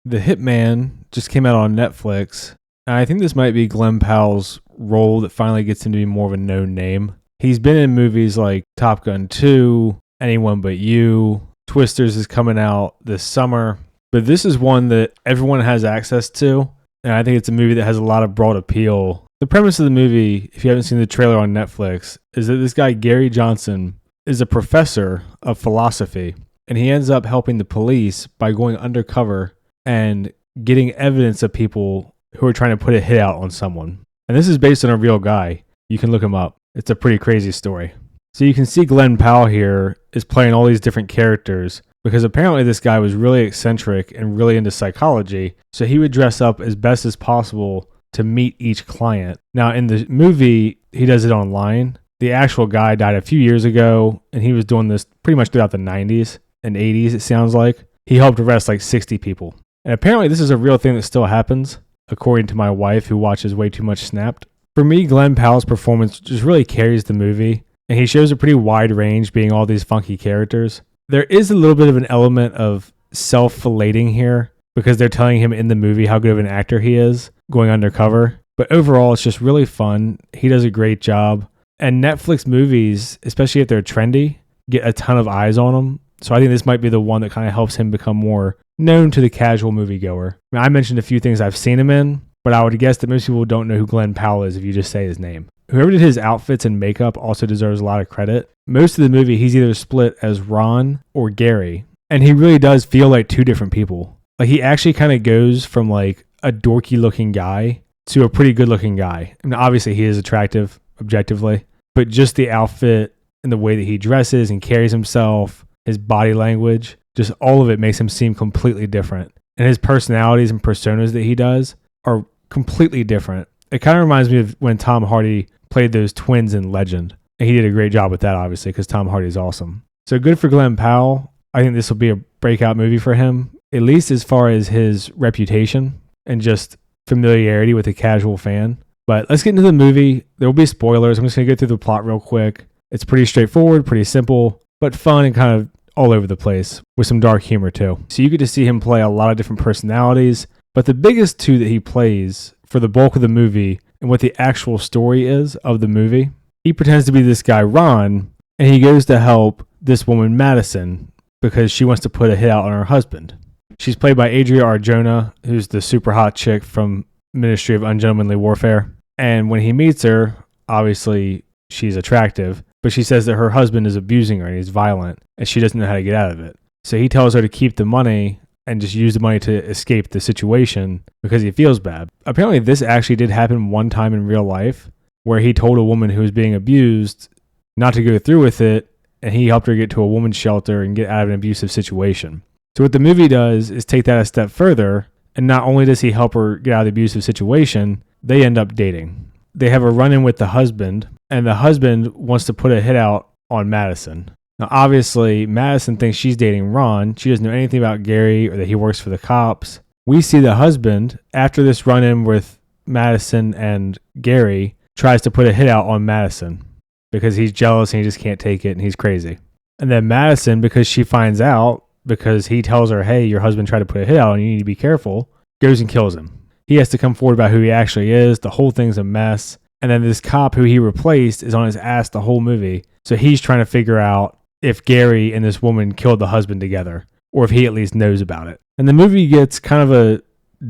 The Hitman just came out on Netflix, and I think this might be Glen Powell's role that finally gets him to be more of a known name. He's been in movies like Top Gun 2, Anyone But You, Twisters is coming out this summer, but this is one that everyone has access to, and I think it's a movie that has a lot of broad appeal. The premise of the movie, if you haven't seen the trailer on Netflix, is that this guy, Gary Johnson, is a professor of philosophy, and he ends up helping the police by going undercover and getting evidence of people who are trying to put a hit out on someone. And this is based on a real guy. You can look him up. It's a pretty crazy story. So you can see Glen Powell here is playing all these different characters because apparently this guy was really eccentric and really into psychology. So he would dress up as best as possible to meet each client. Now in the movie, he does it online. The actual guy died a few years ago, and he was doing this pretty much throughout the 90s and 80s, it sounds like. He helped arrest like 60 people. And apparently this is a real thing that still happens, according to my wife who watches way too much Snapped. For me, Glen Powell's performance just really carries the movie, and he shows a pretty wide range being all these funky characters. There is a little bit of an element of self-filleting here, because they're telling him in the movie how good of an actor he is, going undercover. But overall, it's just really fun. He does a great job. And Netflix movies, especially if they're trendy, get a ton of eyes on them. So I think this might be the one that kind of helps him become more known to the casual moviegoer. I mentioned a few things I've seen him in, but I would guess that most people don't know who Glen Powell is if you just say his name. Whoever did his outfits and makeup also deserves a lot of credit. Most of the movie, he's either split as Ron or Gary, and he really does feel like two different people. Like he actually kind of goes from like a dorky looking guy to a pretty good looking guy. I mean, obviously he is attractive objectively, but just the outfit and the way that he dresses and carries himself, his body language, just all of it makes him seem completely different. And his personalities and personas that he does are completely different. It kind of reminds me of when Tom Hardy played those twins in Legend. And he did a great job with that, obviously, because Tom Hardy's awesome. So good for Glen Powell. I think this will be a breakout movie for him, at least as far as his reputation and just familiarity with a casual fan. But let's get into the movie. There will be spoilers. I'm just going to go through the plot real quick. It's pretty straightforward, pretty simple, but fun and kind of all over the place with some dark humor too. So you get to see him play a lot of different personalities, but the biggest two that he plays for the bulk of the movie and what the actual story is of the movie, he pretends to be this guy Ron, and he goes to help this woman Madison because she wants to put a hit out on her husband. She's played by Adria Arjona, who's the super hot chick from Ministry of Ungentlemanly Warfare. And when he meets her, obviously she's attractive, but she says that her husband is abusing her and he's violent, and she doesn't know how to get out of it. So he tells her to keep the money and just use the money to escape the situation because he feels bad. Apparently this actually did happen one time in real life where he told a woman who was being abused not to go through with it, and he helped her get to a woman's shelter and get out of an abusive situation. So what the movie does is take that a step further, and not only does he help her get out of the abusive situation, they end up dating. They have a run-in with the husband, and the husband wants to put a hit out on Madison. Now, obviously, Madison thinks she's dating Ron. She doesn't know anything about Gary or that he works for the cops. We see the husband, after this run-in with Madison and Gary, tries to put a hit out on Madison because he's jealous and he just can't take it and he's crazy. And then Madison, because she finds out, because he tells her, hey, your husband tried to put a hit out and you need to be careful, goes and kills him. He has to come forward about who he actually is. The whole thing's a mess. And then this cop who he replaced is on his ass the whole movie. So he's trying to figure out if Gary and this woman killed the husband together, or if he at least knows about it. And the movie gets kind of a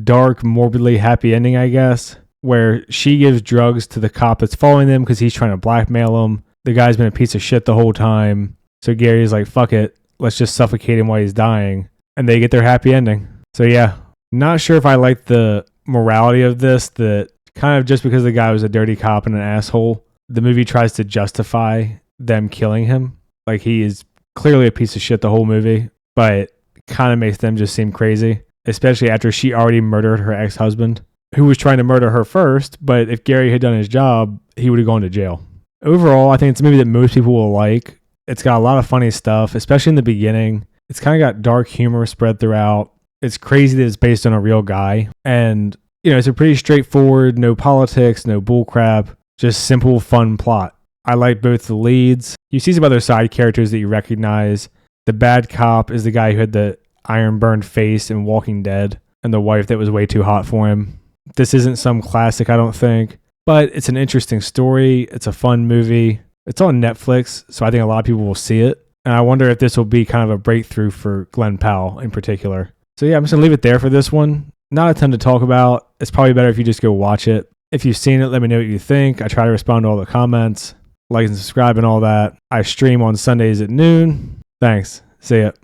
dark, morbidly happy ending, I guess, where she gives drugs to the cop that's following them because he's trying to blackmail him. The guy's been a piece of shit the whole time. So Gary's like, fuck it, let's just suffocate him while he's dying. And they get their happy ending. So yeah, not sure if I like the morality of this, that kind of just because the guy was a dirty cop and an asshole, the movie tries to justify them killing him. Like he is clearly a piece of shit the whole movie, but kind of makes them just seem crazy, especially after she already murdered her ex-husband, who was trying to murder her first, but if Gary had done his job, he would have gone to jail. Overall, I think it's a movie that most people will like. It's got a lot of funny stuff, especially in the beginning. It's kind of got dark humor spread throughout. It's crazy that it's based on a real guy. And, you know, it's a pretty straightforward, no politics, no bullcrap, just simple, fun plot. I like both the leads. You see some other side characters that you recognize. The bad cop is the guy who had the iron burned face in Walking Dead. and the wife that was way too hot for him. This isn't some classic, I don't think, but it's an interesting story. It's a fun movie. It's on Netflix, so I think a lot of people will see it. And I wonder if this will be kind of a breakthrough for Glen Powell in particular. So yeah, I'm just going to leave it there for this one. Not a ton to talk about. It's probably better if you just go watch it. If you've seen it, let me know what you think. I try to respond to all the comments, like and subscribe and all that. I stream on Sundays at noon. Thanks. See ya.